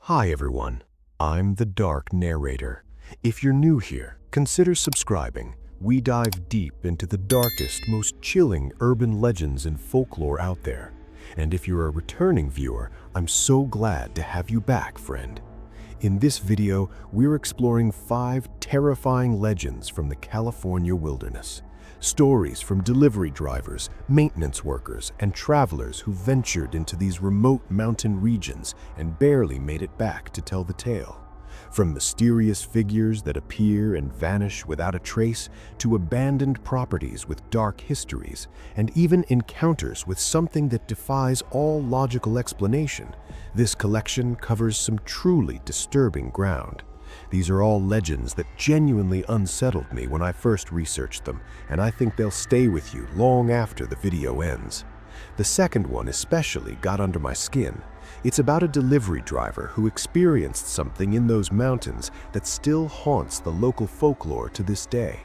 Hi everyone, I'm the Dark Narrator. If you're new here, consider subscribing. We dive deep into the darkest, most chilling urban legends and folklore out there. And if you're a returning viewer, I'm so glad to have you back, friend. In this video, we're exploring 5 terrifying legends from the California wilderness. Stories from delivery drivers, maintenance workers, and travelers who ventured into these remote mountain regions and barely made it back to tell the tale. From mysterious figures that appear and vanish without a trace, to abandoned properties with dark histories, and even encounters with something that defies all logical explanation, this collection covers some truly disturbing ground. These are all legends that genuinely unsettled me when I first researched them, and I think they'll stay with you long after the video ends. The second one especially got under my skin. It's about a delivery driver who experienced something in those mountains that still haunts the local folklore to this day.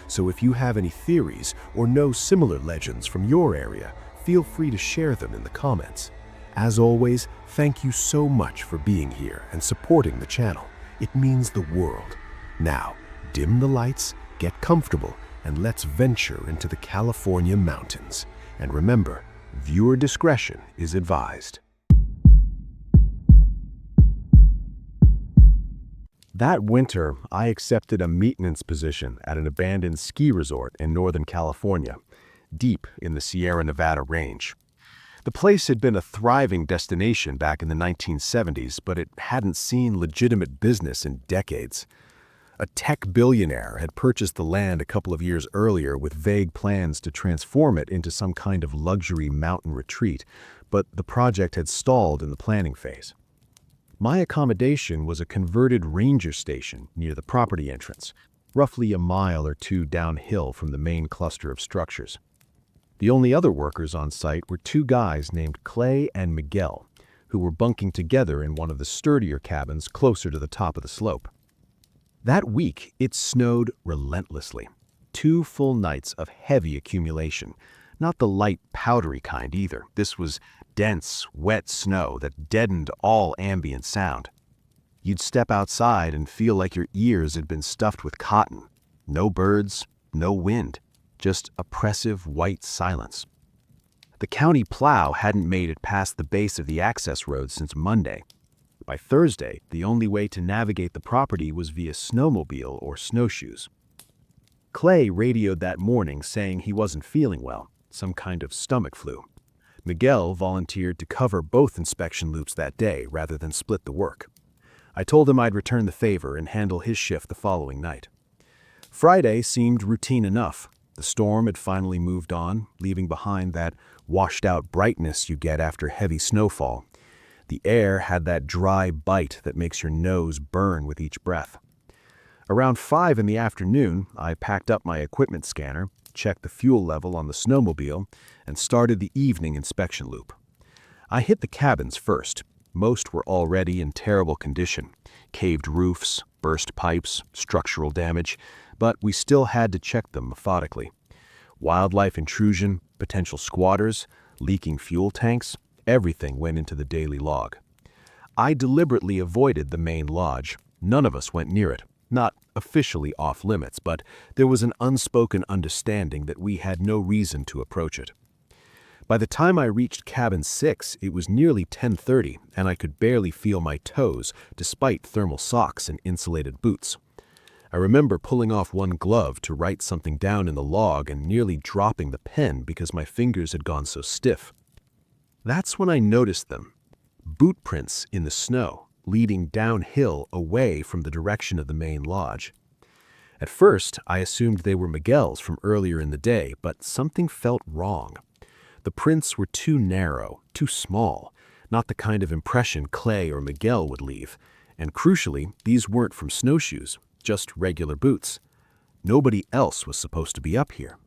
So if you have any theories or know similar legends from your area, feel free to share them in the comments. As always, thank you so much for being here and supporting the channel. It means the world. Now, dim the lights, get comfortable, and let's venture into the California mountains. And remember, viewer discretion is advised. That winter, I accepted a maintenance position at an abandoned ski resort in Northern California, deep in the Sierra Nevada range. The place had been a thriving destination back in the 1970s, but it hadn't seen legitimate business in decades. A tech billionaire had purchased the land a couple of years earlier with vague plans to transform it into some kind of luxury mountain retreat, but the project had stalled in the planning phase. My accommodation was a converted ranger station near the property entrance, roughly a mile or two downhill from the main cluster of structures. The only other workers on site were 2 guys named Clay and Miguel, who were bunking together in one of the sturdier cabins closer to the top of the slope. That week, it snowed relentlessly. 2 full nights of heavy accumulation, not the light, powdery kind either. This was dense, wet snow that deadened all ambient sound. You'd step outside and feel like your ears had been stuffed with cotton. No birds, no wind. Just oppressive white silence. The county plow hadn't made it past the base of the access road since Monday. By Thursday, the only way to navigate the property was via snowmobile or snowshoes. Clay radioed that morning saying he wasn't feeling well, some kind of stomach flu. Miguel volunteered to cover both inspection loops that day rather than split the work. I told him I'd return the favor and handle his shift the following night. Friday seemed routine enough. The storm had finally moved on, leaving behind that washed-out brightness you get after heavy snowfall. The air had that dry bite that makes your nose burn with each breath. Around 5 in the afternoon, I packed up my equipment scanner, checked the fuel level on the snowmobile, and started the evening inspection loop. I hit the cabins first. Most were already in terrible condition. Caved roofs, burst pipes, structural damage, but we still had to check them methodically. Wildlife intrusion, potential squatters, leaking fuel tanks, everything went into the daily log. I deliberately avoided the main lodge. None of us went near it. Not officially off limits, but there was an unspoken understanding that we had no reason to approach it. By the time I reached cabin 6, it was nearly 10:30, and I could barely feel my toes despite thermal socks and insulated boots. I remember pulling off one glove to write something down in the log and nearly dropping the pen because my fingers had gone so stiff. That's when I noticed them. Boot prints in the snow, leading downhill away from the direction of the main lodge. At first, I assumed they were Miguel's from earlier in the day, but something felt wrong. The prints were too narrow, too small, not the kind of impression Clay or Miguel would leave. And crucially, these weren't from snowshoes, just regular boots. Nobody else was supposed to be up here.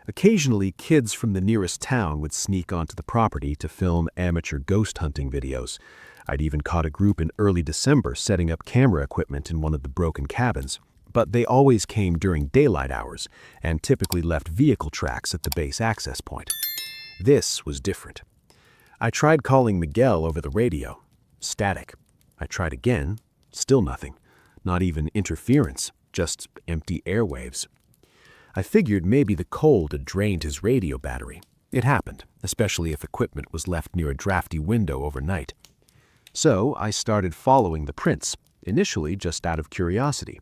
Occasionally, kids from the nearest town would sneak onto the property to film amateur ghost hunting videos. I'd even caught a group in early December setting up camera equipment in one of the broken cabins, but they always came during daylight hours and typically left vehicle tracks at the base access point. This was different. I tried calling Miguel over the radio. Static. I tried again, still nothing. Not even interference, just empty airwaves. I figured maybe the cold had drained his radio battery. It happened, especially if equipment was left near a drafty window overnight. So I started following the prints, initially just out of curiosity.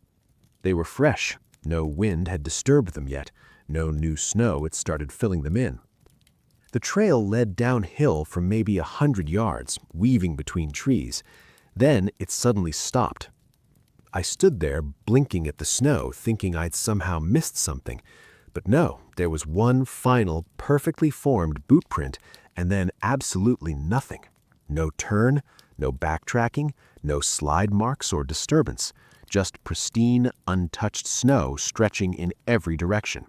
They were fresh. No wind had disturbed them yet. No new snow had started filling them in. The trail led downhill for maybe 100 yards, weaving between trees. Then it suddenly stopped. I stood there, blinking at the snow, thinking I'd somehow missed something. But no, there was one final, perfectly formed boot print, and then absolutely nothing. No turn, no backtracking, no slide marks or disturbance. Just pristine, untouched snow stretching in every direction.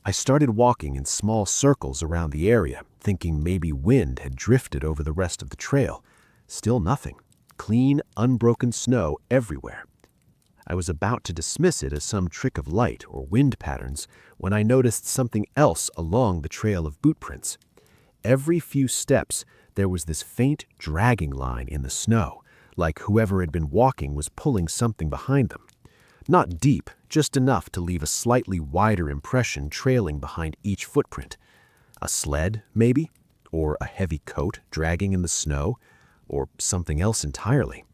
I started walking in small circles around the area, thinking maybe wind had drifted over the rest of the trail. Still nothing. Clean, unbroken snow everywhere. I was about to dismiss it as some trick of light or wind patterns when I noticed something else along the trail of boot prints. Every few steps, there was this faint dragging line in the snow, like whoever had been walking was pulling something behind them. Not deep, just enough to leave a slightly wider impression trailing behind each footprint. A sled, maybe? Or a heavy coat dragging in the snow? Or something else entirely?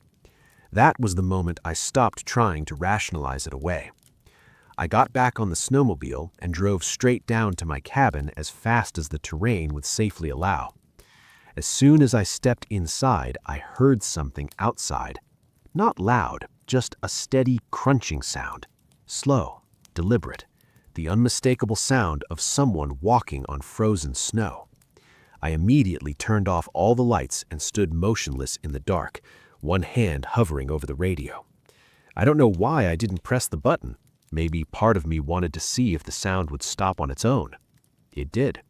That was the moment I stopped trying to rationalize it away. I got back on the snowmobile and drove straight down to my cabin as fast as the terrain would safely allow. As soon as I stepped inside, I heard something outside. Not loud, just a steady crunching sound. Slow, deliberate. The unmistakable sound of someone walking on frozen snow. I immediately turned off all the lights and stood motionless in the dark, one hand hovering over the radio. I don't know why I didn't press the button. Maybe part of me wanted to see if the sound would stop on its own. It did.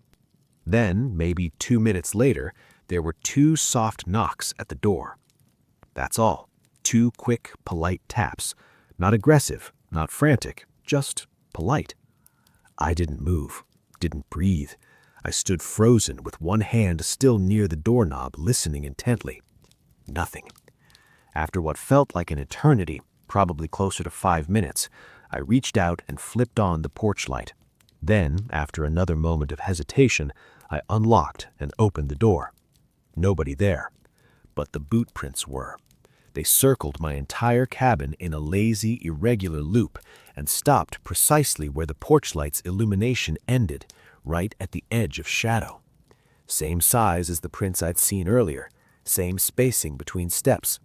Then, maybe 2 minutes later, there were 2 soft knocks at the door. That's all. 2 quick, polite taps. Not aggressive, not frantic, just polite. I didn't move, didn't breathe. I stood frozen with one hand still near the doorknob, listening intently. Nothing. After what felt like an eternity, probably closer to 5 minutes, I reached out and flipped on the porch light. Then, after another moment of hesitation, I unlocked and opened the door. Nobody there. But the boot prints were. They circled my entire cabin in a lazy, irregular loop and stopped precisely where the porch light's illumination ended, right at the edge of shadow. Same size as the prints I'd seen earlier, same spacing between steps.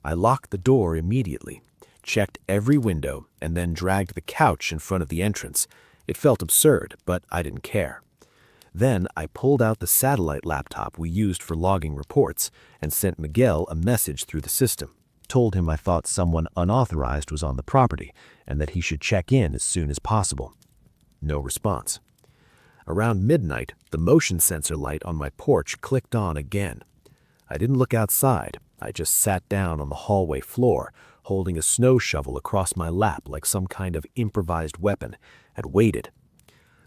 I locked the door immediately, checked every window, and then dragged the couch in front of the entrance. It felt absurd, but I didn't care. Then I pulled out the satellite laptop we used for logging reports and sent Miguel a message through the system. Told him I thought someone unauthorized was on the property and that he should check in as soon as possible. No response. Around midnight, the motion sensor light on my porch clicked on again. I didn't look outside. I just sat down on the hallway floor, holding a snow shovel across my lap like some kind of improvised weapon, and waited.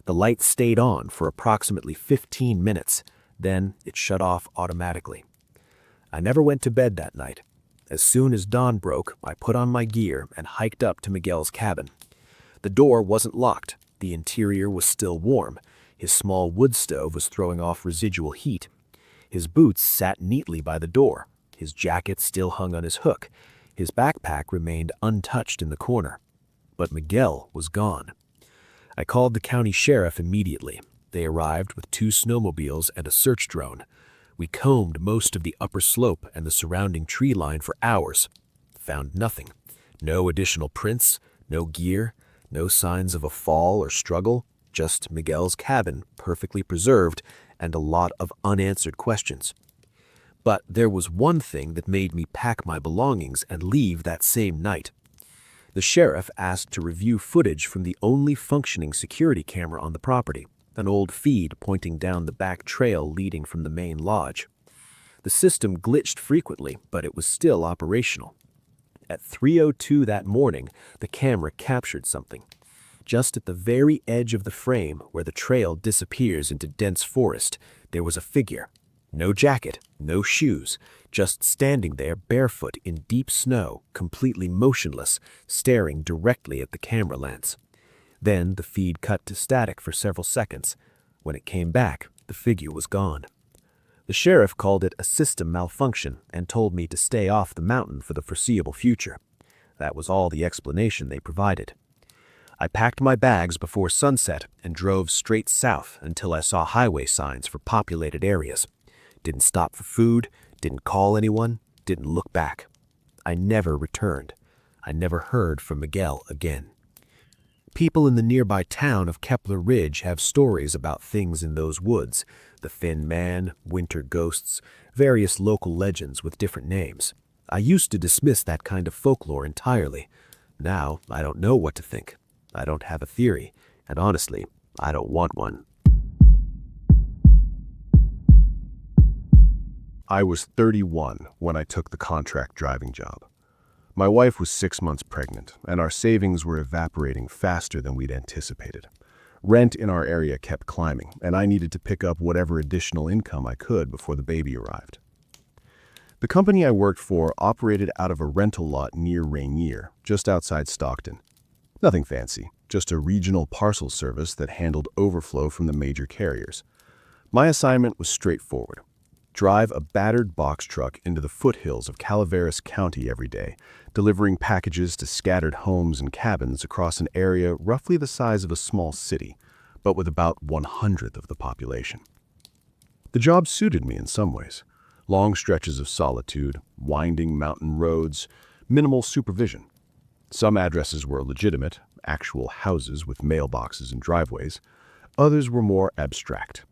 The light stayed on for approximately 15 minutes, then it shut off automatically. I never went to bed that night. As soon as dawn broke, I put on my gear and hiked up to Miguel's cabin. The door wasn't locked. The interior was still warm. His small wood stove was throwing off residual heat. His boots sat neatly by the door. His jacket still hung on his hook. His backpack remained untouched in the corner. But Miguel was gone. I called the county sheriff immediately. They arrived with 2 snowmobiles and a search drone. We combed most of the upper slope and the surrounding tree line for hours. Found nothing. No additional prints, no gear, no signs of a fall or struggle, just Miguel's cabin, perfectly preserved, and a lot of unanswered questions. But there was one thing that made me pack my belongings and leave that same night. The sheriff asked to review footage from the only functioning security camera on the property, an old feed pointing down the back trail leading from the main lodge. The system glitched frequently, but it was still operational. At 3:02 that morning, the camera captured something. Just at the very edge of the frame, where the trail disappears into dense forest, there was a figure. No jacket, no shoes, just standing there barefoot in deep snow, completely motionless, staring directly at the camera lens. Then the feed cut to static for several seconds. When it came back, the figure was gone. The sheriff called it a system malfunction and told me to stay off the mountain for the foreseeable future. That was all the explanation they provided. I packed my bags before sunset and drove straight south until I saw highway signs for populated areas. Didn't stop for food, didn't call anyone, didn't look back. I never returned. I never heard from Miguel again. People in the nearby town of Kepler Ridge have stories about things in those woods: the Thin Man, winter ghosts, various local legends with different names. I used to dismiss that kind of folklore entirely. Now I don't know what to think. I don't have a theory, and honestly, I don't want one. I was 31 when I took the contract driving job. My wife was 6 months pregnant, and our savings were evaporating faster than we'd anticipated. Rent in our area kept climbing, and I needed to pick up whatever additional income I could before the baby arrived. The company I worked for operated out of a rental lot near Rainier, just outside Stockton. Nothing fancy, just a regional parcel service that handled overflow from the major carriers. My assignment was straightforward: drive a battered box truck into the foothills of Calaveras County every day, delivering packages to scattered homes and cabins across an area roughly the size of a small city, but with about 1/100th of the population. The job suited me in some ways: long stretches of solitude, winding mountain roads, minimal supervision. Some addresses were legitimate, actual houses with mailboxes and driveways. Others were more abstract.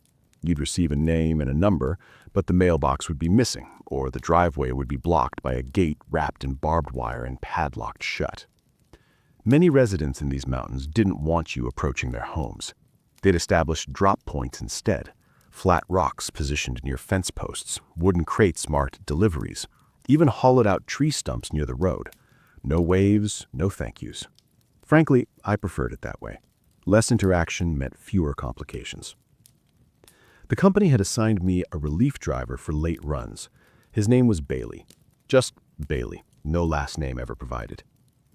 You'd receive a name and a number, but the mailbox would be missing, or the driveway would be blocked by a gate wrapped in barbed wire and padlocked shut. Many residents in these mountains didn't want you approaching their homes. They'd established drop points instead: flat rocks positioned near fence posts, wooden crates marked deliveries, even hollowed-out tree stumps near the road. No waves, no thank yous. Frankly, I preferred it that way. Less interaction meant fewer complications. The company had assigned me a relief driver for late runs. His name was Bailey. Just Bailey, no last name ever provided.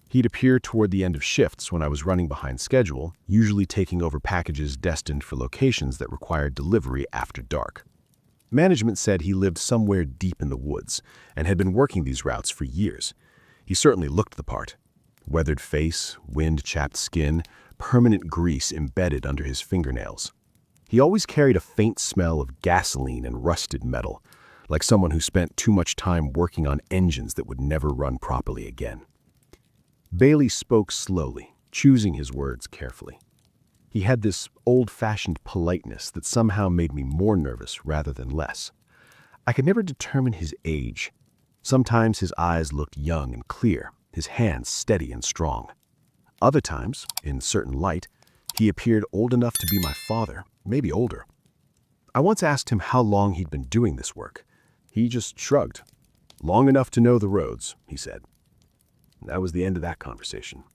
He'd appear toward the end of shifts when I was running behind schedule, usually taking over packages destined for locations that required delivery after dark. Management said he lived somewhere deep in the woods and had been working these routes for years. He certainly looked the part. Weathered face, wind-chapped skin, permanent grease embedded under his fingernails. He always carried a faint smell of gasoline and rusted metal, like someone who spent too much time working on engines that would never run properly again. Bailey spoke slowly, choosing his words carefully. He had this old-fashioned politeness that somehow made me more nervous rather than less. I could never determine his age. Sometimes his eyes looked young and clear, his hands steady and strong. Other times, in certain light, he appeared old enough to be my father, maybe older. I once asked him how long he'd been doing this work. He just shrugged. "Long enough to know the roads," he said. That was the end of that conversation.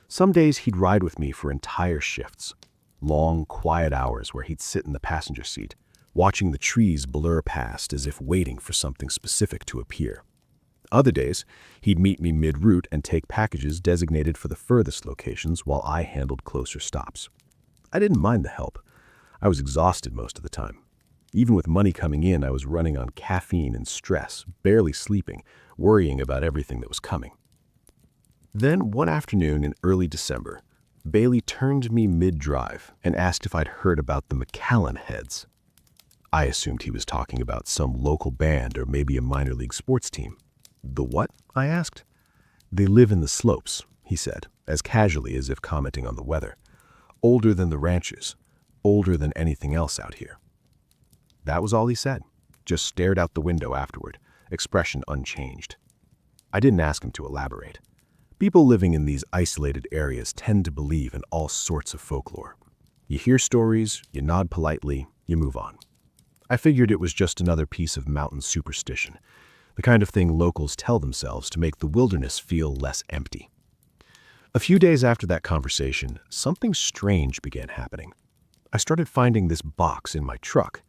Some days he'd ride with me for entire shifts, long, quiet hours where he'd sit in the passenger seat, watching the trees blur past as if waiting for something specific to appear. Other days, he'd meet me mid-route and take packages designated for the furthest locations while I handled closer stops. I didn't mind the help. I was exhausted most of the time. Even with money coming in, I was running on caffeine and stress, barely sleeping, worrying about everything that was coming. Then, one afternoon in early December, Bailey turned me mid-drive and asked if I'd heard about the McAllen Heads. I assumed he was talking about some local band or maybe a minor league sports team. "The what?" I asked. "They live in the slopes," he said, as casually as if commenting on the weather. "Older than the ranches, older than anything else out here." That was all he said, just stared out the window afterward, expression unchanged. I didn't ask him to elaborate. People living in these isolated areas tend to believe in all sorts of folklore. You hear stories, you nod politely, you move on. I figured it was just another piece of mountain superstition, the kind of thing locals tell themselves to make the wilderness feel less empty. A few days after that conversation, something strange began happening. I started finding this box in my truck.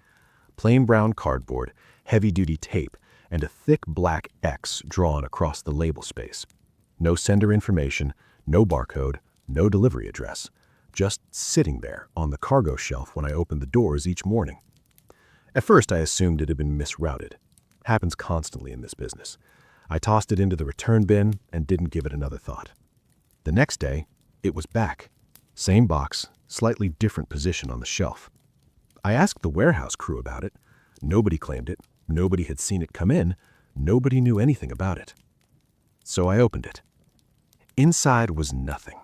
Plain brown cardboard, heavy-duty tape, and a thick black X drawn across the label space. No sender information, no barcode, no delivery address. Just sitting there on the cargo shelf when I opened the doors each morning. At first, I assumed it had been misrouted. Happens constantly in this business. I tossed it into the return bin and didn't give it another thought. The next day, it was back. Same box, slightly different position on the shelf. I asked the warehouse crew about it. Nobody claimed it. Nobody had seen it come in. Nobody knew anything about it. So I opened it. Inside was nothing.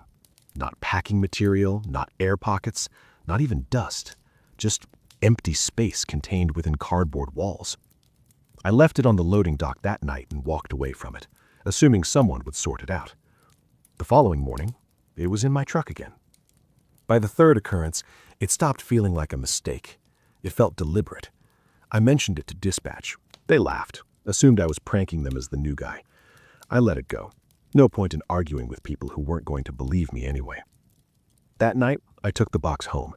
Not packing material, not air pockets, not even dust. Just empty space contained within cardboard walls. I left it on the loading dock that night and walked away from it, assuming someone would sort it out. The following morning, it was in my truck again. By the third occurrence, it stopped feeling like a mistake. It felt deliberate. I mentioned it to dispatch. They laughed, assumed I was pranking them as the new guy. I let it go. No point in arguing with people who weren't going to believe me anyway. That night, I took the box home.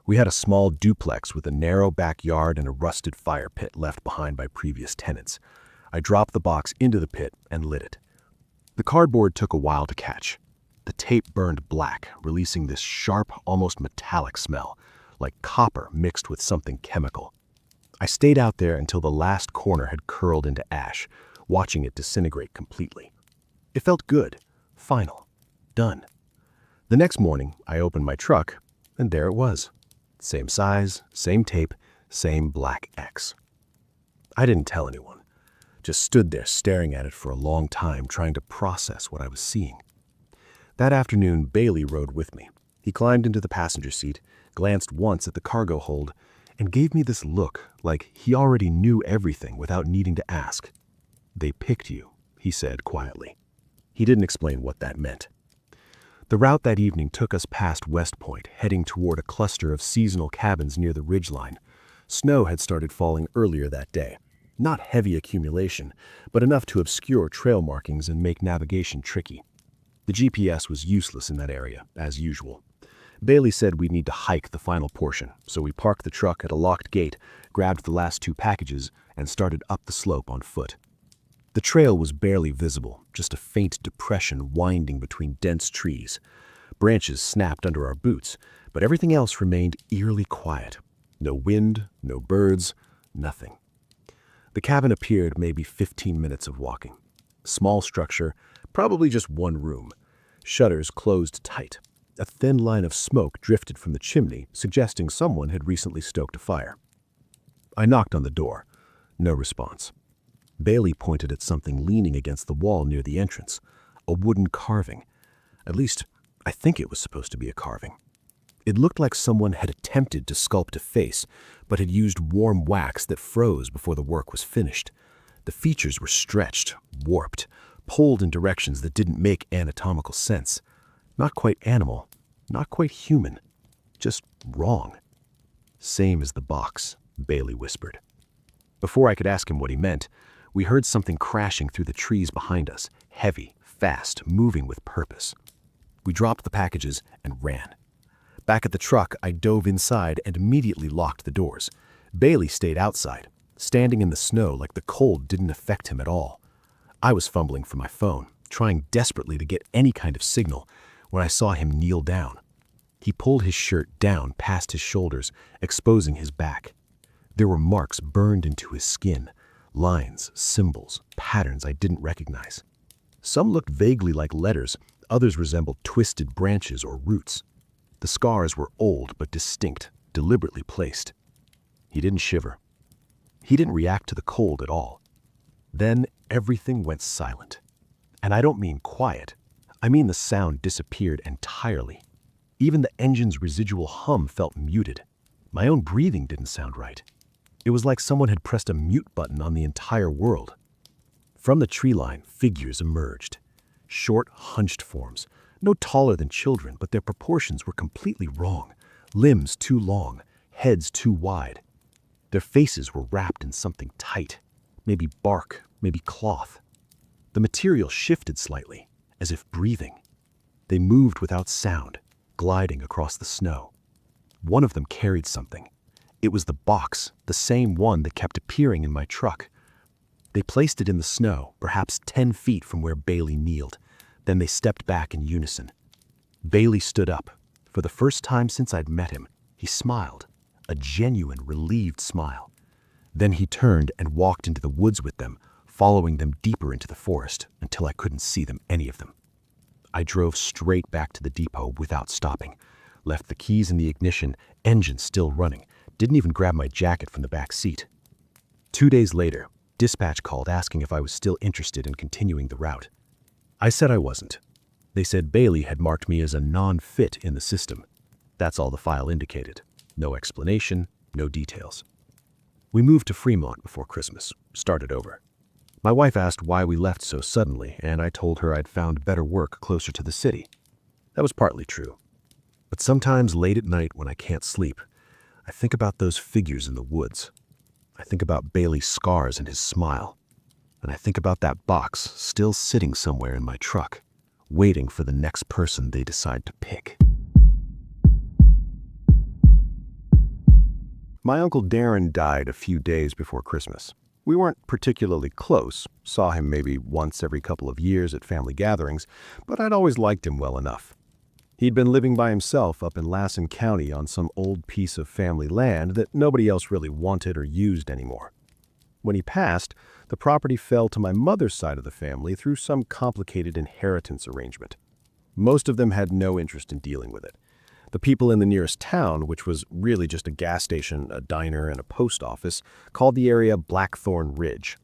We had a small duplex with a narrow backyard and a rusted fire pit left behind by previous tenants. I dropped the box into the pit and lit it. The cardboard took a while to catch. The tape burned black, releasing this sharp, almost metallic smell, like copper mixed with something chemical. I stayed out there until the last corner had curled into ash, watching it disintegrate completely. It felt good, final, done. The next morning, I opened my truck, and there it was. Same size, same tape, same black X. I didn't tell anyone, just stood there staring at it for a long time, trying to process what I was seeing. That afternoon, Bailey rode with me. He climbed into the passenger seat, glanced once at the cargo hold, and gave me this look like he already knew everything without needing to ask. "They picked you," he said quietly. He didn't explain what that meant. The route that evening took us past West Point, heading toward a cluster of seasonal cabins near the ridgeline. Snow had started falling earlier that day. Not heavy accumulation, but enough to obscure trail markings and make navigation tricky. The GPS was useless in that area, as usual. Bailey said we'd need to hike the final portion, so we parked the truck at a locked gate, grabbed the last 2 packages, and started up the slope on foot. The trail was barely visible, just a faint depression winding between dense trees. Branches snapped under our boots, but everything else remained eerily quiet. No wind, no birds, nothing. The cabin appeared maybe 15 minutes of walking. Small structure, probably just one room. Shutters closed tight. A thin line of smoke drifted from the chimney, suggesting someone had recently stoked a fire. I knocked on the door. No response. Bailey pointed at something leaning against the wall near the entrance. A wooden carving. At least, I think it was supposed to be a carving. It looked like someone had attempted to sculpt a face, but had used warm wax that froze before the work was finished. The features were stretched, warped, pulled in directions that didn't make anatomical sense. Not quite animal, not quite human, just wrong. "Same as the box," Bailey whispered. Before I could ask him what he meant, we heard something crashing through the trees behind us, heavy, fast, moving with purpose. We dropped the packages and ran. Back at the truck, I dove inside and immediately locked the doors. Bailey stayed outside, standing in the snow like the cold didn't affect him at all. I was fumbling for my phone, trying desperately to get any kind of signal, when I saw him kneel down. He pulled his shirt down past his shoulders, exposing his back. There were marks burned into his skin, lines, symbols, patterns I didn't recognize. Some looked vaguely like letters, others resembled twisted branches or roots. The scars were old but distinct, deliberately placed. He didn't shiver. He didn't react to the cold at all. Then everything went silent. And I don't mean quiet. I mean the sound disappeared entirely. Even the engine's residual hum felt muted. My own breathing didn't sound right. It was like someone had pressed a mute button on the entire world. From the tree line, figures emerged. Short, hunched forms, no taller than children, but their proportions were completely wrong. Limbs too long, heads too wide. Their faces were wrapped in something tight, maybe bark, maybe cloth. The material shifted slightly, as if breathing. They moved without sound, gliding across the snow. One of them carried something. It was the box, the same one that kept appearing in my truck. They placed it in the snow, perhaps 10 feet from where Bailey kneeled. Then they stepped back in unison. Bailey stood up. For the first time since I'd met him, he smiled, a genuine, relieved smile. Then he turned and walked into the woods with them, following them deeper into the forest until I couldn't see any of them. I drove straight back to the depot without stopping, left the keys in the ignition, engine still running, didn't even grab my jacket from the back seat. 2 days later, dispatch called asking if I was still interested in continuing the route. I said I wasn't. They said Bailey had marked me as a non-fit in the system. That's all the file indicated. No explanation, no details. We moved to Fremont before Christmas, started over. My wife asked why we left so suddenly, and I told her I'd found better work closer to the city. That was partly true. But sometimes late at night when I can't sleep, I think about those figures in the woods. I think about Bailey's scars and his smile. And I think about that box still sitting somewhere in my truck, waiting for the next person they decide to pick. My Uncle Darren died a few days before Christmas. We weren't particularly close, saw him maybe once every couple of years at family gatherings, but I'd always liked him well enough. He'd been living by himself up in Lassen County on some old piece of family land that nobody else really wanted or used anymore. When he passed, the property fell to my mother's side of the family through some complicated inheritance arrangement. Most of them had no interest in dealing with it. The people in the nearest town, which was really just a gas station, a diner, and a post office, called the area Blackthorn Ridge.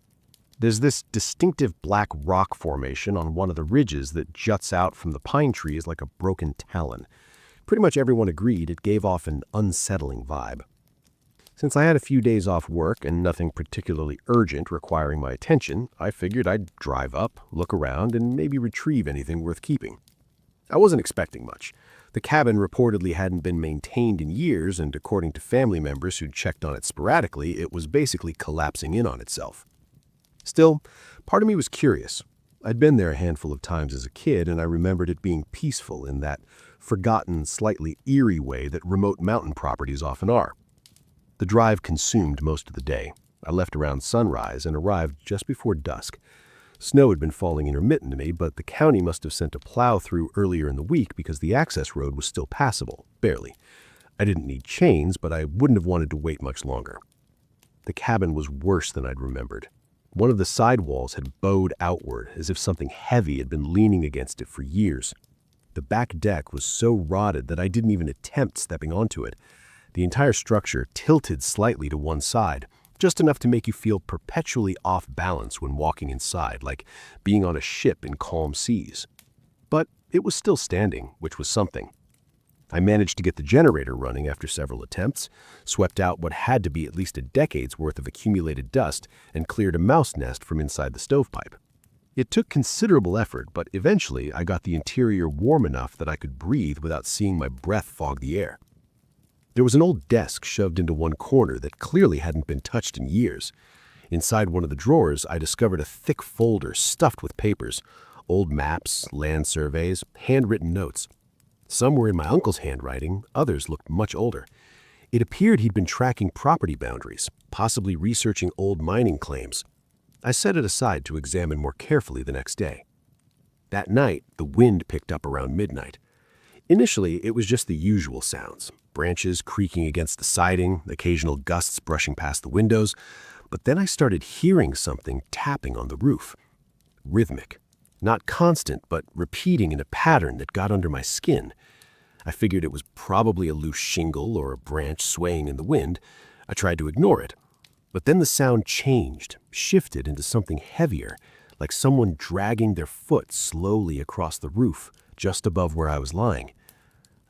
There's this distinctive black rock formation on one of the ridges that juts out from the pine trees like a broken talon. Pretty much everyone agreed it gave off an unsettling vibe. Since I had a few days off work and nothing particularly urgent requiring my attention, I figured I'd drive up, look around, and maybe retrieve anything worth keeping. I wasn't expecting much. The cabin reportedly hadn't been maintained in years, and according to family members who'd checked on it sporadically, it was basically collapsing in on itself. Still, part of me was curious. I'd been there a handful of times as a kid, and I remembered it being peaceful in that forgotten, slightly eerie way that remote mountain properties often are. The drive consumed most of the day. I left around sunrise and arrived just before dusk. Snow had been falling intermittently, but the county must have sent a plow through earlier in the week because the access road was still passable, barely. I didn't need chains, but I wouldn't have wanted to wait much longer. The cabin was worse than I'd remembered. One of the side walls had bowed outward, as if something heavy had been leaning against it for years. The back deck was so rotted that I didn't even attempt stepping onto it. The entire structure tilted slightly to one side, just enough to make you feel perpetually off balance when walking inside, like being on a ship in calm seas. But it was still standing, which was something. I managed to get the generator running after several attempts, swept out what had to be at least a decade's worth of accumulated dust, and cleared a mouse nest from inside the stovepipe. It took considerable effort, but eventually I got the interior warm enough that I could breathe without seeing my breath fog the air. There was an old desk shoved into one corner that clearly hadn't been touched in years. Inside one of the drawers, I discovered a thick folder stuffed with papers, old maps, land surveys, handwritten notes. Some were in my uncle's handwriting, others looked much older. It appeared he'd been tracking property boundaries, possibly researching old mining claims. I set it aside to examine more carefully the next day. That night, the wind picked up around midnight. Initially, it was just the usual sounds, branches creaking against the siding, occasional gusts brushing past the windows, but then I started hearing something tapping on the roof. Rhythmic. Not constant, but repeating in a pattern that got under my skin. I figured it was probably a loose shingle or a branch swaying in the wind. I tried to ignore it. But then the sound changed, shifted into something heavier, like someone dragging their foot slowly across the roof, just above where I was lying.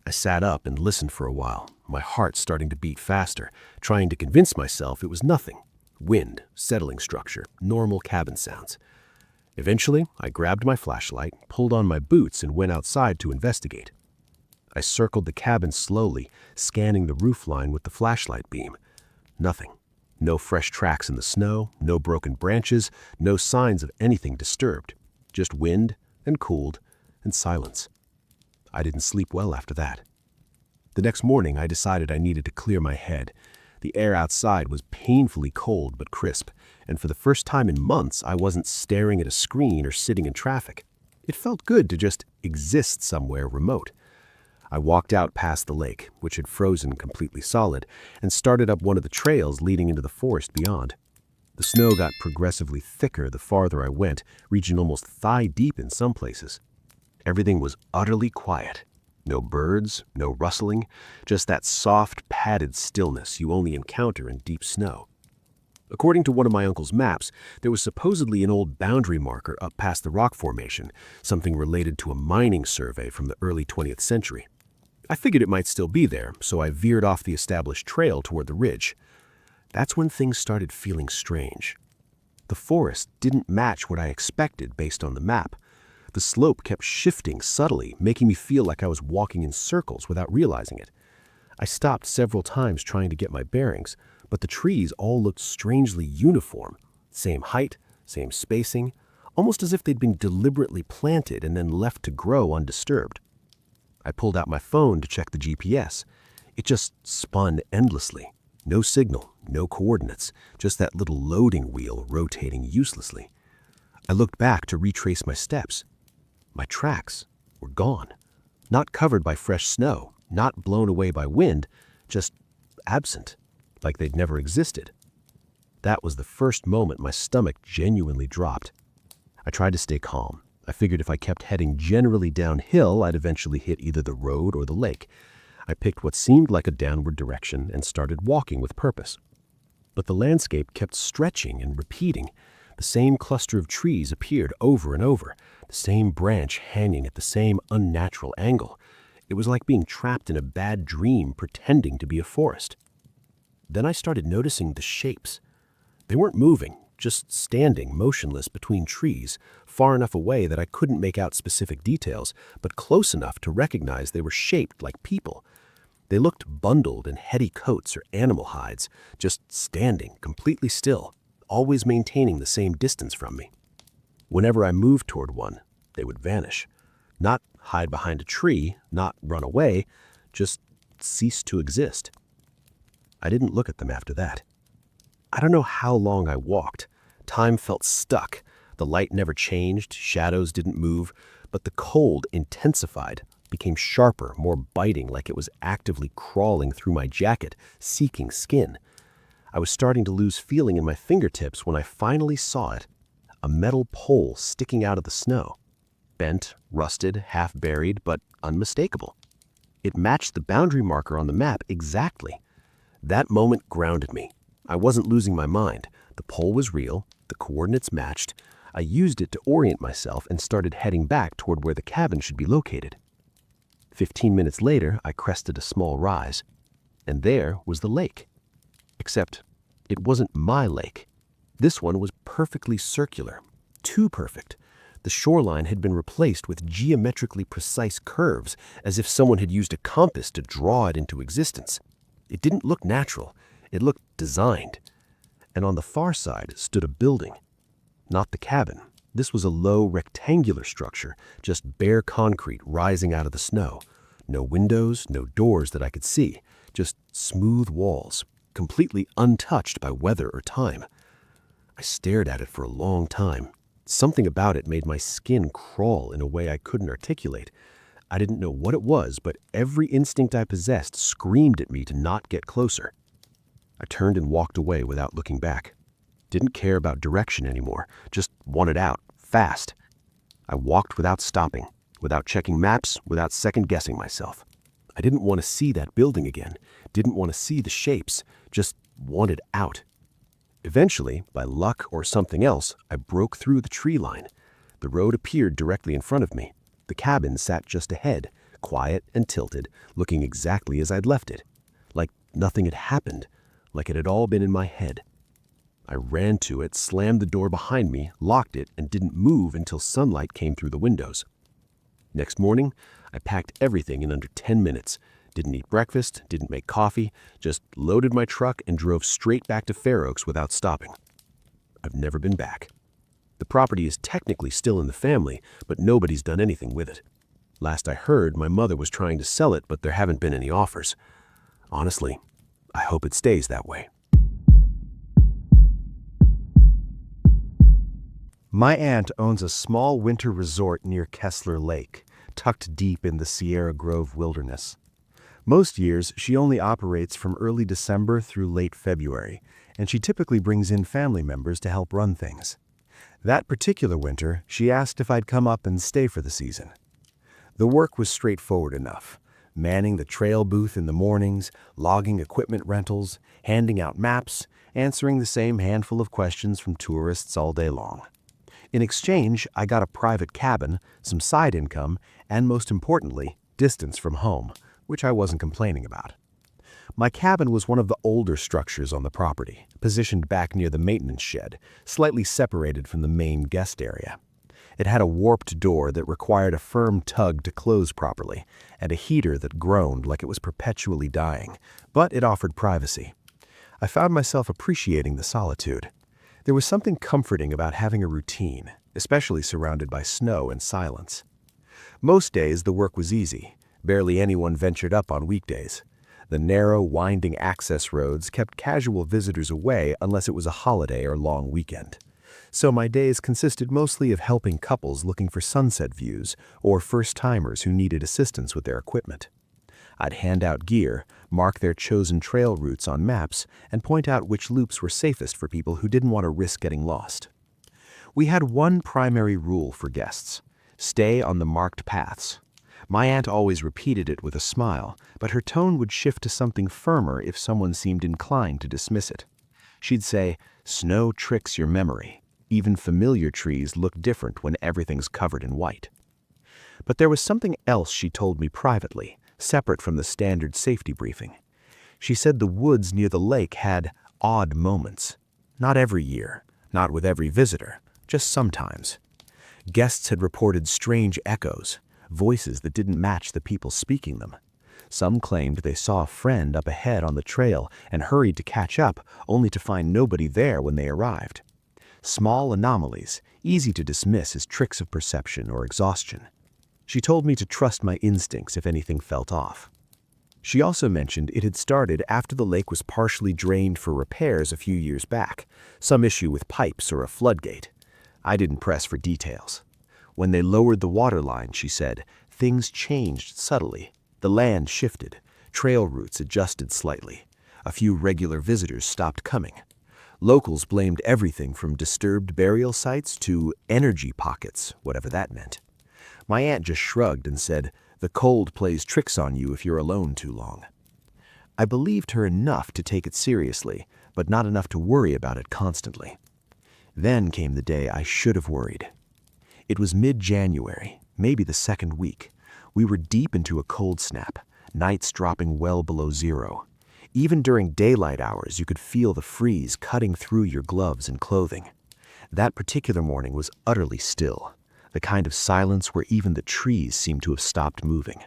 I sat up and listened for a while, my heart starting to beat faster, trying to convince myself it was nothing. Wind, settling structure, normal cabin sounds. Eventually, I grabbed my flashlight, pulled on my boots, and went outside to investigate. I circled the cabin slowly, scanning the roofline with the flashlight beam. Nothing. No fresh tracks in the snow, no broken branches, no signs of anything disturbed. Just wind and cooled and silence. I didn't sleep well after that. The next morning, I decided I needed to clear my head. The air outside was painfully cold but crisp, and for the first time in months, I wasn't staring at a screen or sitting in traffic. It felt good to just exist somewhere remote. I walked out past the lake, which had frozen completely solid, and started up one of the trails leading into the forest beyond. The snow got progressively thicker the farther I went, reaching almost thigh-deep in some places. Everything was utterly quiet. No birds, no rustling, just that soft, padded stillness you only encounter in deep snow. According to one of my uncle's maps, there was supposedly an old boundary marker up past the rock formation, something related to a mining survey from the early 20th century. I figured it might still be there, so I veered off the established trail toward the ridge. That's when things started feeling strange. The forest didn't match what I expected based on the map. The slope kept shifting subtly, making me feel like I was walking in circles without realizing it. I stopped several times trying to get my bearings, but the trees all looked strangely uniform. Same height, same spacing, almost as if they'd been deliberately planted and then left to grow undisturbed. I pulled out my phone to check the GPS. It just spun endlessly. No signal, no coordinates, just that little loading wheel rotating uselessly. I looked back to retrace my steps. My tracks were gone. Not covered by fresh snow, not blown away by wind, just absent, like they'd never existed. That was the first moment my stomach genuinely dropped. I tried to stay calm. I figured if I kept heading generally downhill, I'd eventually hit either the road or the lake. I picked what seemed like a downward direction and started walking with purpose. But the landscape kept stretching and repeating. The same cluster of trees appeared over and over, the same branch hanging at the same unnatural angle. It was like being trapped in a bad dream pretending to be a forest. Then I started noticing the shapes. They weren't moving, just standing motionless between trees, far enough away that I couldn't make out specific details, but close enough to recognize they were shaped like people. They looked bundled in heady coats or animal hides, just standing completely still, always maintaining the same distance from me. Whenever I moved toward one, they would vanish. Not hide behind a tree, not run away, just cease to exist. I didn't look at them after that. I don't know how long I walked. Time felt stuck. The light never changed, shadows didn't move, but the cold intensified, became sharper, more biting, like it was actively crawling through my jacket, seeking skin. I was starting to lose feeling in my fingertips when I finally saw it. A metal pole sticking out of the snow. Bent, rusted, half-buried, but unmistakable. It matched the boundary marker on the map exactly. That moment grounded me. I wasn't losing my mind. The pole was real, the coordinates matched. I used it to orient myself and started heading back toward where the cabin should be located. 15 minutes later, I crested a small rise, and there was the lake. Except it wasn't my lake. This one was perfectly circular, too perfect. The shoreline had been replaced with geometrically precise curves, as if someone had used a compass to draw it into existence. It didn't look natural. It looked designed. And on the far side stood a building. Not the cabin. This was a low, rectangular structure, just bare concrete rising out of the snow. No windows, no doors that I could see, just smooth walls, completely untouched by weather or time. I stared at it for a long time. Something about it made my skin crawl in a way I couldn't articulate. I didn't know what it was, but every instinct I possessed screamed at me to not get closer. I turned and walked away without looking back. Didn't care about direction anymore, just wanted out, fast. I walked without stopping, without checking maps, without second-guessing myself. I didn't want to see that building again, didn't want to see the shapes, just wanted out. Eventually, by luck or something else, I broke through the tree line. The road appeared directly in front of me. The cabin sat just ahead, quiet and tilted, looking exactly as I'd left it. Like nothing had happened, like it had all been in my head. I ran to it, slammed the door behind me, locked it, and didn't move until sunlight came through the windows. Next morning, I packed everything in under 10 minutes. Didn't eat breakfast, didn't make coffee, just loaded my truck and drove straight back to Fair Oaks without stopping. I've never been back. The property is technically still in the family, but nobody's done anything with it. Last I heard, my mother was trying to sell it, but there haven't been any offers. Honestly, I hope it stays that way. My aunt owns a small winter resort near Kessler Lake, tucked deep in the Sierra Grove wilderness. Most years, she only operates from early December through late February, and she typically brings in family members to help run things. That particular winter, she asked if I'd come up and stay for the season. The work was straightforward enough: manning the trail booth in the mornings, logging equipment rentals, handing out maps, answering the same handful of questions from tourists all day long. In exchange, I got a private cabin, some side income, and most importantly, distance from home, which I wasn't complaining about. My cabin was one of the older structures on the property, positioned back near the maintenance shed, slightly separated from the main guest area. It had a warped door that required a firm tug to close properly, and a heater that groaned like it was perpetually dying, but it offered privacy. I found myself appreciating the solitude. There was something comforting about having a routine, especially surrounded by snow and silence. Most days the work was easy. Barely anyone ventured up on weekdays. The narrow, winding access roads kept casual visitors away unless it was a holiday or long weekend. So my days consisted mostly of helping couples looking for sunset views or first-timers who needed assistance with their equipment. I'd hand out gear, mark their chosen trail routes on maps, and point out which loops were safest for people who didn't want to risk getting lost. We had one primary rule for guests: stay on the marked paths. My aunt always repeated it with a smile, but her tone would shift to something firmer if someone seemed inclined to dismiss it. She'd say, "Snow tricks your memory. Even familiar trees look different when everything's covered in white." But there was something else she told me privately, separate from the standard safety briefing. She said the woods near the lake had odd moments. Not every year, not with every visitor, just sometimes. Guests had reported strange echoes, voices that didn't match the people speaking them. Some claimed they saw a friend up ahead on the trail and hurried to catch up, only to find nobody there when they arrived. Small anomalies, easy to dismiss as tricks of perception or exhaustion. She told me to trust my instincts if anything felt off. She also mentioned it had started after the lake was partially drained for repairs a few years back, some issue with pipes or a floodgate. I didn't press for details. When they lowered the water line, she said, things changed subtly. The land shifted, trail routes adjusted slightly. A few regular visitors stopped coming. Locals blamed everything from disturbed burial sites to energy pockets, whatever that meant. My aunt just shrugged and said, "The cold plays tricks on you if you're alone too long." I believed her enough to take it seriously, but not enough to worry about it constantly. Then came the day I should have worried. It was mid-January, maybe the second week. We were deep into a cold snap, nights dropping well below zero. Even during daylight hours, you could feel the freeze cutting through your gloves and clothing. That particular morning was utterly still, the kind of silence where even the trees seemed to have stopped moving.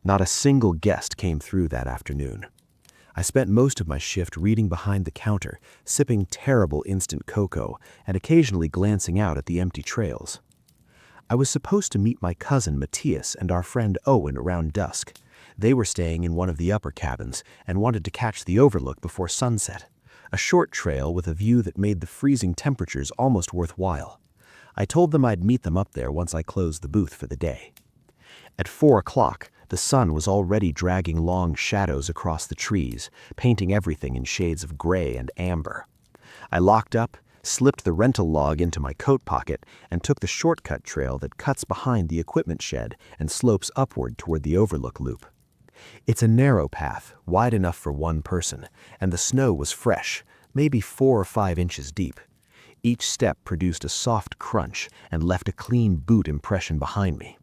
Not a single guest came through that afternoon. I spent most of my shift reading behind the counter, sipping terrible instant cocoa, and occasionally glancing out at the empty trails. I was supposed to meet my cousin Matthias and our friend Owen around dusk. They were staying in one of the upper cabins and wanted to catch the overlook before sunset, a short trail with a view that made the freezing temperatures almost worthwhile. I told them I'd meet them up there once I closed the booth for the day. At 4 o'clock, the sun was already dragging long shadows across the trees, painting everything in shades of gray and amber. I locked up, slipped the rental log into my coat pocket, and took the shortcut trail that cuts behind the equipment shed and slopes upward toward the overlook loop. It's a narrow path, wide enough for one person, and the snow was fresh, maybe 4 or 5 inches deep. Each step produced a soft crunch and left a clean boot impression behind me.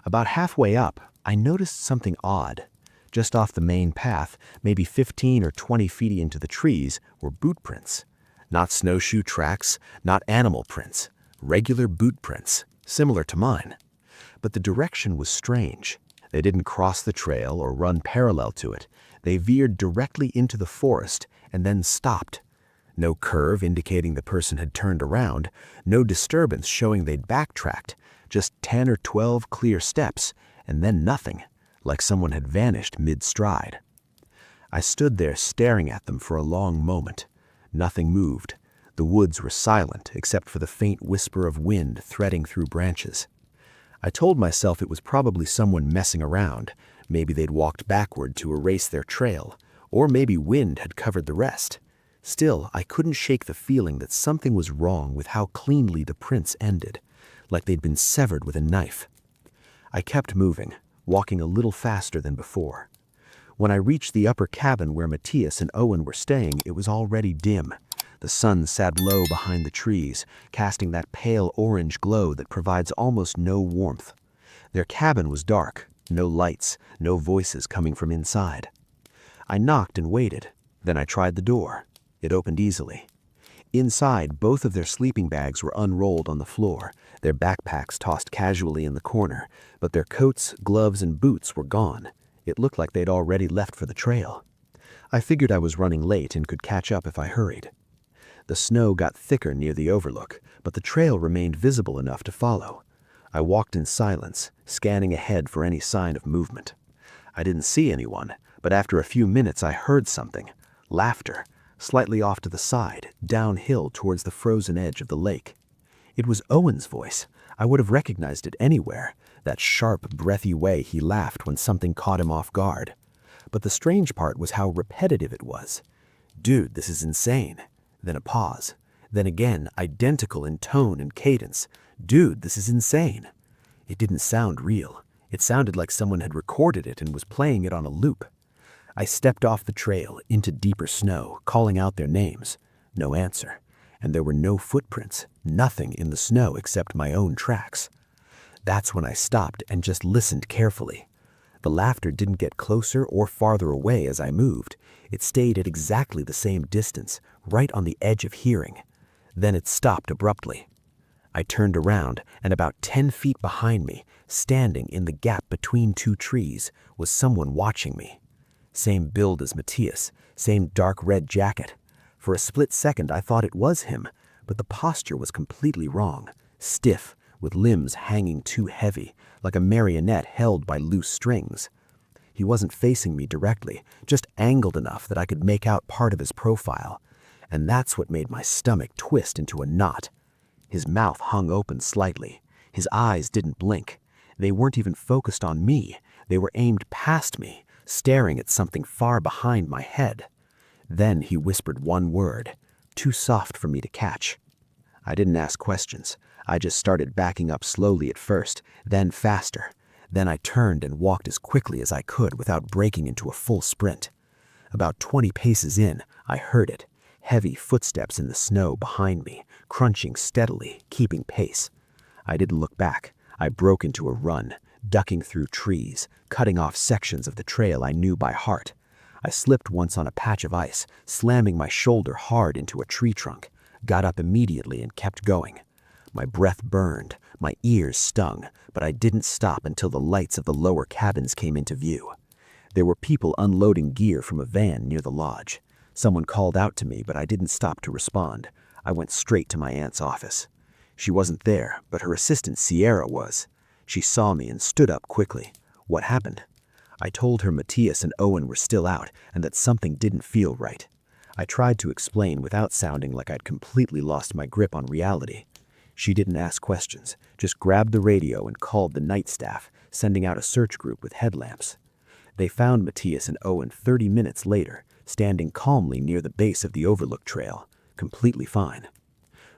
About halfway up, I noticed something odd. Just off the main path, maybe 15 or 20 feet into the trees, were boot prints. Not snowshoe tracks, not animal prints, regular boot prints, similar to mine. But the direction was strange. They didn't cross the trail or run parallel to it. They veered directly into the forest and then stopped. No curve indicating the person had turned around, no disturbance showing they'd backtracked, just 10 or 12 clear steps, and then nothing, like someone had vanished mid-stride. I stood there staring at them for a long moment. Nothing moved. The woods were silent except for the faint whisper of wind threading through branches. I told myself it was probably someone messing around. Maybe they'd walked backward to erase their trail, or maybe wind had covered the rest. Still, I couldn't shake the feeling that something was wrong with how cleanly the prints ended, like they'd been severed with a knife. I kept moving, walking a little faster than before. When I reached the upper cabin where Matthias and Owen were staying, it was already dim. The sun sat low behind the trees, casting that pale orange glow that provides almost no warmth. Their cabin was dark, no lights, no voices coming from inside. I knocked and waited. Then I tried the door. It opened easily. Inside, both of their sleeping bags were unrolled on the floor, their backpacks tossed casually in the corner, but their coats, gloves, and boots were gone. It looked like they'd already left for the trail. I figured I was running late and could catch up if I hurried. The snow got thicker near the overlook, but the trail remained visible enough to follow. I walked in silence, scanning ahead for any sign of movement. I didn't see anyone, but after a few minutes I heard something. Laughter, slightly off to the side, downhill towards the frozen edge of the lake. It was Owen's voice. I would have recognized it anywhere, that sharp, breathy way he laughed when something caught him off guard. But the strange part was how repetitive it was. "Dude, this is insane." Then a pause. Then again, identical in tone and cadence. "Dude, this is insane." It didn't sound real. It sounded like someone had recorded it and was playing it on a loop. I stepped off the trail into deeper snow, calling out their names. No answer. And there were no footprints, nothing in the snow except my own tracks. That's when I stopped and just listened carefully. The laughter didn't get closer or farther away as I moved. It stayed at exactly the same distance, right on the edge of hearing. Then it stopped abruptly. I turned around, and about 10 feet behind me, standing in the gap between two trees, was someone watching me. Same build as Matthias, same dark red jacket. For a split second I thought it was him, but the posture was completely wrong, stiff, with limbs hanging too heavy, like a marionette held by loose strings. He wasn't facing me directly, just angled enough that I could make out part of his profile. And that's what made my stomach twist into a knot. His mouth hung open slightly. His eyes didn't blink. They weren't even focused on me. They were aimed past me, staring at something far behind my head. Then he whispered one word, too soft for me to catch. I didn't ask questions. I just started backing up slowly at first, then faster. Then I turned and walked as quickly as I could without breaking into a full sprint. About 20 paces in, I heard it. Heavy footsteps in the snow behind me, crunching steadily, keeping pace. I didn't look back. I broke into a run, ducking through trees, cutting off sections of the trail I knew by heart. I slipped once on a patch of ice, slamming my shoulder hard into a tree trunk, got up immediately and kept going. My breath burned, my ears stung, but I didn't stop until the lights of the lower cabins came into view. There were people unloading gear from a van near the lodge. Someone called out to me, but I didn't stop to respond. I went straight to my aunt's office. She wasn't there, but her assistant Sierra was. She saw me and stood up quickly. What happened? I told her Matthias and Owen were still out and that something didn't feel right. I tried to explain without sounding like I'd completely lost my grip on reality. She didn't ask questions, just grabbed the radio and called the night staff, sending out a search group with headlamps. They found Matthias and Owen 30 minutes later, standing calmly near the base of the Overlook Trail, completely fine.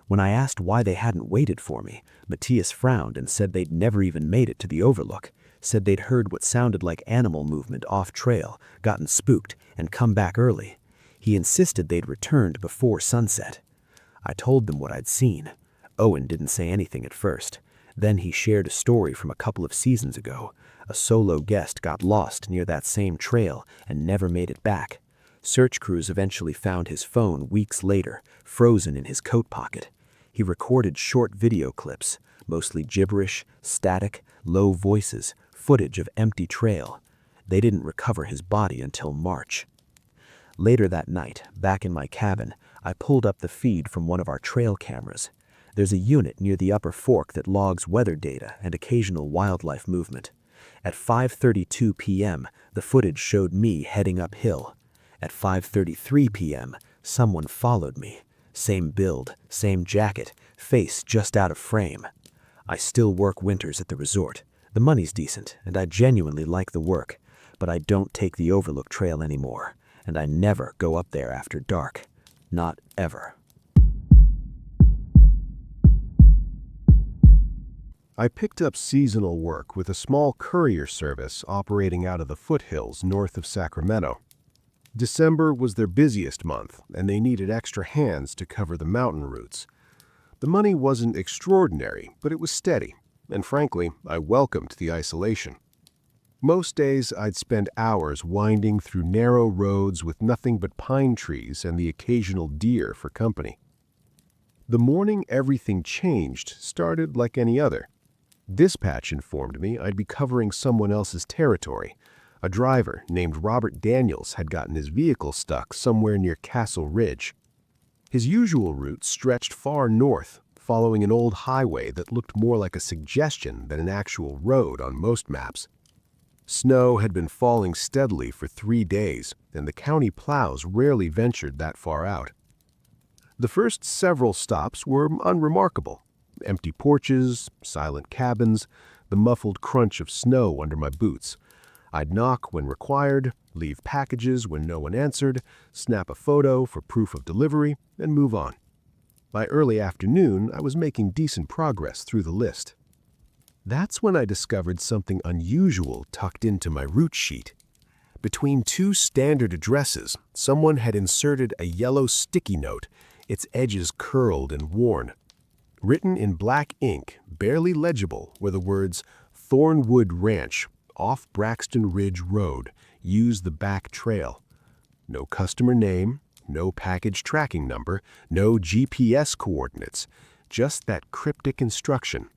When I asked why they hadn't waited for me, Matthias frowned and said they'd never even made it to the Overlook, said they'd heard what sounded like animal movement off-trail, gotten spooked, and come back early. He insisted they'd returned before sunset. I told them what I'd seen. Owen didn't say anything at first. Then he shared a story from a couple of seasons ago. A solo guest got lost near that same trail and never made it back. Search crews eventually found his phone weeks later, frozen in his coat pocket. He recorded short video clips, mostly gibberish, static, low voices, footage of empty trail. They didn't recover his body until March. Later that night, back in my cabin, I pulled up the feed from one of our trail cameras. There's a unit near the upper fork that logs weather data and occasional wildlife movement. At 5:32 p.m., the footage showed me heading uphill. At 5:33 p.m., someone followed me. Same build, same jacket, face just out of frame. I still work winters at the resort. The money's decent, and I genuinely like the work, but I don't take the Overlook Trail anymore, and I never go up there after dark. Not ever. I picked up seasonal work with a small courier service operating out of the foothills north of Sacramento. December was their busiest month, and they needed extra hands to cover the mountain routes. The money wasn't extraordinary, but it was steady, and frankly, I welcomed the isolation. Most days, I'd spend hours winding through narrow roads with nothing but pine trees and the occasional deer for company. The morning everything changed started like any other. Dispatch informed me I'd be covering someone else's territory. A driver named Robert Daniels had gotten his vehicle stuck somewhere near Castle Ridge. His usual route stretched far north, following an old highway that looked more like a suggestion than an actual road on most maps. Snow had been falling steadily for 3 days, and the county plows rarely ventured that far out. The first several stops were unremarkable. Empty porches, silent cabins, the muffled crunch of snow under my boots. I'd knock when required, leave packages when no one answered, snap a photo for proof of delivery, and move on. By early afternoon, I was making decent progress through the list. That's when I discovered something unusual tucked into my route sheet. Between 2 standard addresses, someone had inserted a yellow sticky note, its edges curled and worn. Written in black ink, barely legible, were the words, "Thornwood Ranch, off Braxton Ridge Road. Use the back trail." No customer name, no package tracking number, no GPS coordinates, just that cryptic instruction.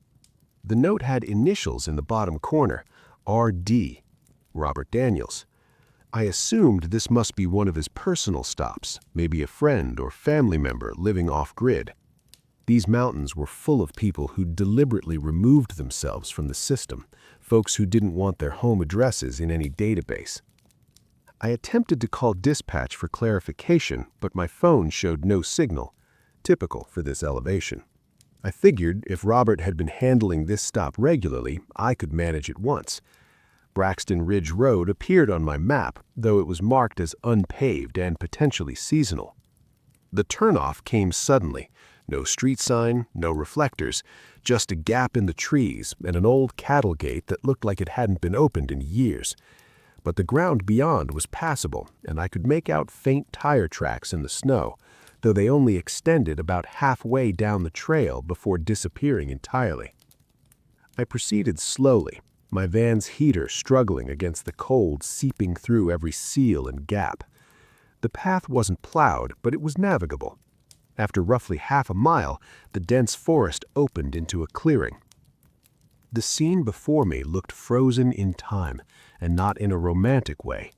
The note had initials in the bottom corner, R.D., Robert Daniels. I assumed this must be one of his personal stops, maybe a friend or family member living off-grid. These mountains were full of people who deliberately removed themselves from the system, folks who didn't want their home addresses in any database. I attempted to call dispatch for clarification, but my phone showed no signal, typical for this elevation. I figured if Robert had been handling this stop regularly, I could manage it once. Braxton Ridge Road appeared on my map, though it was marked as unpaved and potentially seasonal. The turnoff came suddenly. No street sign, no reflectors, just a gap in the trees and an old cattle gate that looked like it hadn't been opened in years. But the ground beyond was passable, and I could make out faint tire tracks in the snow, though they only extended about halfway down the trail before disappearing entirely. I proceeded slowly, my van's heater struggling against the cold seeping through every seal and gap. The path wasn't plowed, but it was navigable. After roughly half a mile, the dense forest opened into a clearing. The scene before me looked frozen in time, and not in a romantic way.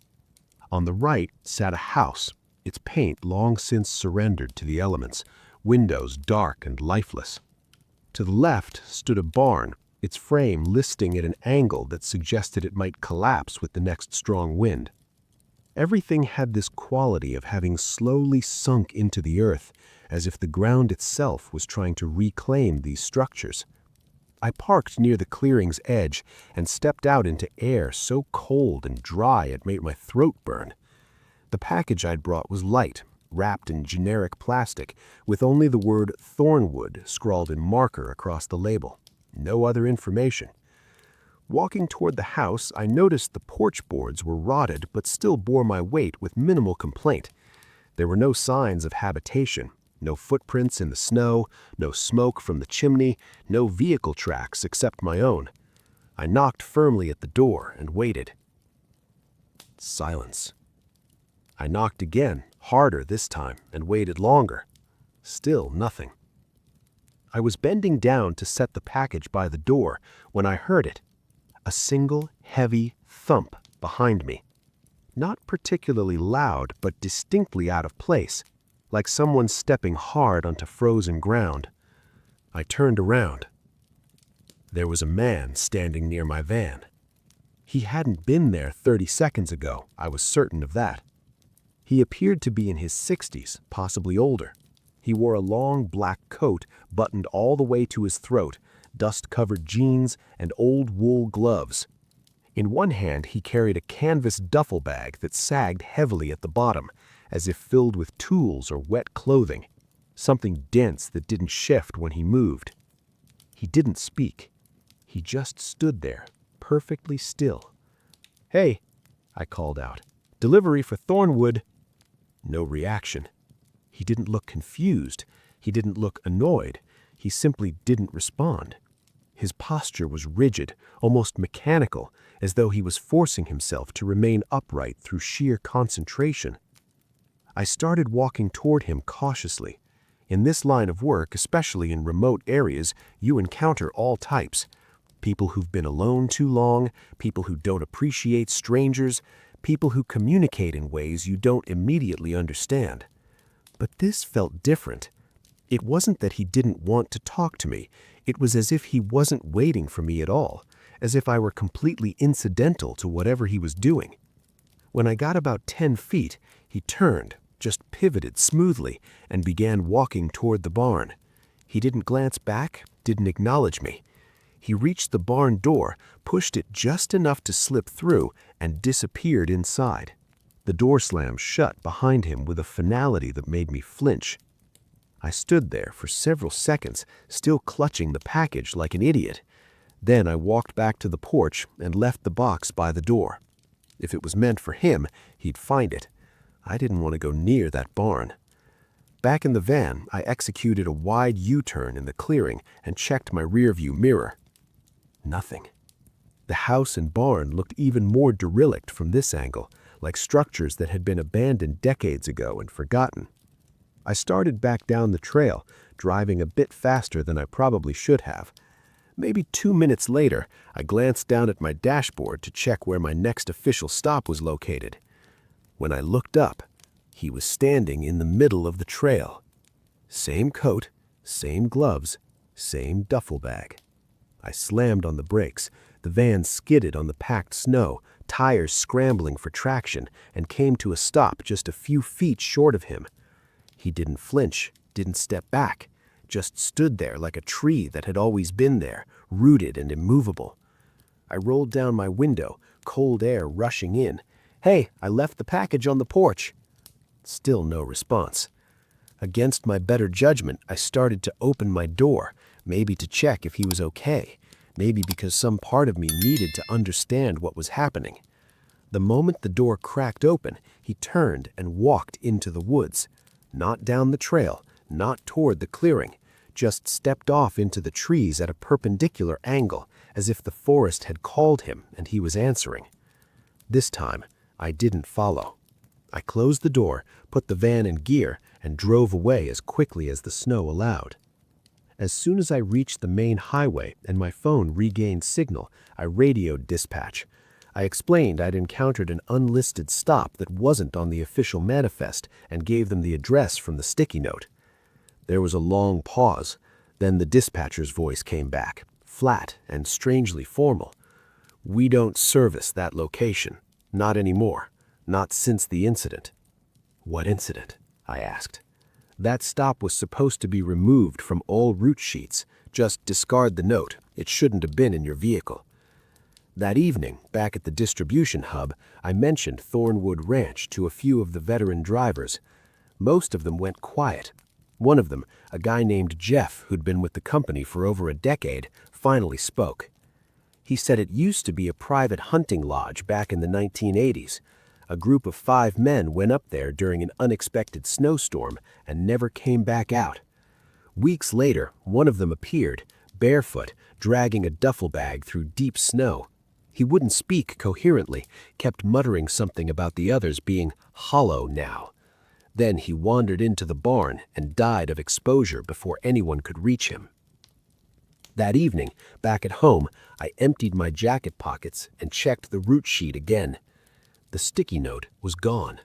On the right sat a house, its paint long since surrendered to the elements, windows dark and lifeless. To the left stood a barn, its frame listing at an angle that suggested it might collapse with the next strong wind. Everything had this quality of having slowly sunk into the earth, as if the ground itself was trying to reclaim these structures. I parked near the clearing's edge and stepped out into air so cold and dry it made my throat burn. The package I'd brought was light, wrapped in generic plastic, with only the word Thornwood scrawled in marker across the label. No other information. Walking toward the house, I noticed the porch boards were rotted but still bore my weight with minimal complaint. There were no signs of habitation. No footprints in the snow, no smoke from the chimney, no vehicle tracks except my own. I knocked firmly at the door and waited. Silence. I knocked again, harder this time, and waited longer. Still nothing. I was bending down to set the package by the door when I heard it. A single, heavy thump behind me. Not particularly loud, but distinctly out of place, like someone stepping hard onto frozen ground. I turned around. There was a man standing near my van. He hadn't been there 30 seconds ago, I was certain of that. He appeared to be in his 60s, possibly older. He wore a long black coat buttoned all the way to his throat, dust-covered jeans, and old wool gloves. In one hand, he carried a canvas duffel bag that sagged heavily at the bottom, as if filled with tools or wet clothing, something dense that didn't shift when he moved. He didn't speak. He just stood there, perfectly still. "Hey," I called out. "Delivery for Thornwood." No reaction. He didn't look confused. He didn't look annoyed. He simply didn't respond. His posture was rigid, almost mechanical, as though he was forcing himself to remain upright through sheer concentration. I started walking toward him cautiously. In this line of work, especially in remote areas, you encounter all types. People who've been alone too long, people who don't appreciate strangers, people who communicate in ways you don't immediately understand. But this felt different. It wasn't that he didn't want to talk to me. It was as if he wasn't waiting for me at all, as if I were completely incidental to whatever he was doing. When I got about 10 feet, he turned, just pivoted smoothly, and began walking toward the barn. He didn't glance back, didn't acknowledge me. He reached the barn door, pushed it just enough to slip through, and disappeared inside. The door slammed shut behind him with a finality that made me flinch. I stood there for several seconds, still clutching the package like an idiot. Then I walked back to the porch and left the box by the door. If it was meant for him, he'd find it. I didn't want to go near that barn. Back in the van, I executed a wide U-turn in the clearing and checked my rearview mirror. Nothing. The house and barn looked even more derelict from this angle, like structures that had been abandoned decades ago and forgotten. I started back down the trail, driving a bit faster than I probably should have. Maybe 2 minutes later, I glanced down at my dashboard to check where my next official stop was located. When I looked up, he was standing in the middle of the trail. Same coat, same gloves, same duffel bag. I slammed on the brakes. The van skidded on the packed snow, tires scrambling for traction, and came to a stop just a few feet short of him. He didn't flinch, didn't step back, just stood there like a tree that had always been there, rooted and immovable. I rolled down my window, cold air rushing in. "Hey, I left the package on the porch." Still no response. Against my better judgment, I started to open my door, maybe to check if he was okay, maybe because some part of me needed to understand what was happening. The moment the door cracked open, he turned and walked into the woods. Not down the trail, not toward the clearing, just stepped off into the trees at a perpendicular angle, as if the forest had called him and he was answering. This time, I didn't follow. I closed the door, put the van in gear, and drove away as quickly as the snow allowed. As soon as I reached the main highway and my phone regained signal, I radioed dispatch. I explained I'd encountered an unlisted stop that wasn't on the official manifest and gave them the address from the sticky note. There was a long pause. Then the dispatcher's voice came back, flat and strangely formal. "We don't service that location. Not anymore. Not since the incident." "What incident?" I asked. "That stop was supposed to be removed from all route sheets. Just discard the note. It shouldn't have been in your vehicle." That evening, back at the distribution hub, I mentioned Thornwood Ranch to a few of the veteran drivers. Most of them went quiet. One of them, a guy named Jeff who'd been with the company for over a decade, finally spoke. He said it used to be a private hunting lodge back in the 1980s. A group of 5 men went up there during an unexpected snowstorm and never came back out. Weeks later, one of them appeared, barefoot, dragging a duffel bag through deep snow. He wouldn't speak coherently, kept muttering something about the others being hollow now. Then he wandered into the barn and died of exposure before anyone could reach him. That evening, back at home, I emptied my jacket pockets and checked the route sheet again. The sticky note was gone.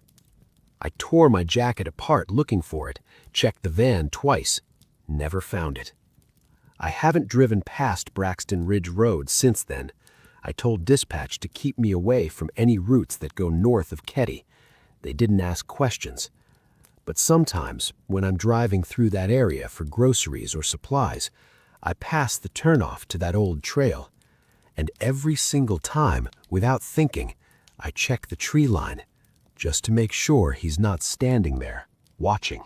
I tore my jacket apart looking for it, checked the van twice, never found it. I haven't driven past Braxton Ridge Road since then. I told dispatch to keep me away from any routes that go north of Ketty. They didn't ask questions. But sometimes, when I'm driving through that area for groceries or supplies, I pass the turnoff to that old trail. And every single time, without thinking, I check the tree line, just to make sure he's not standing there, watching.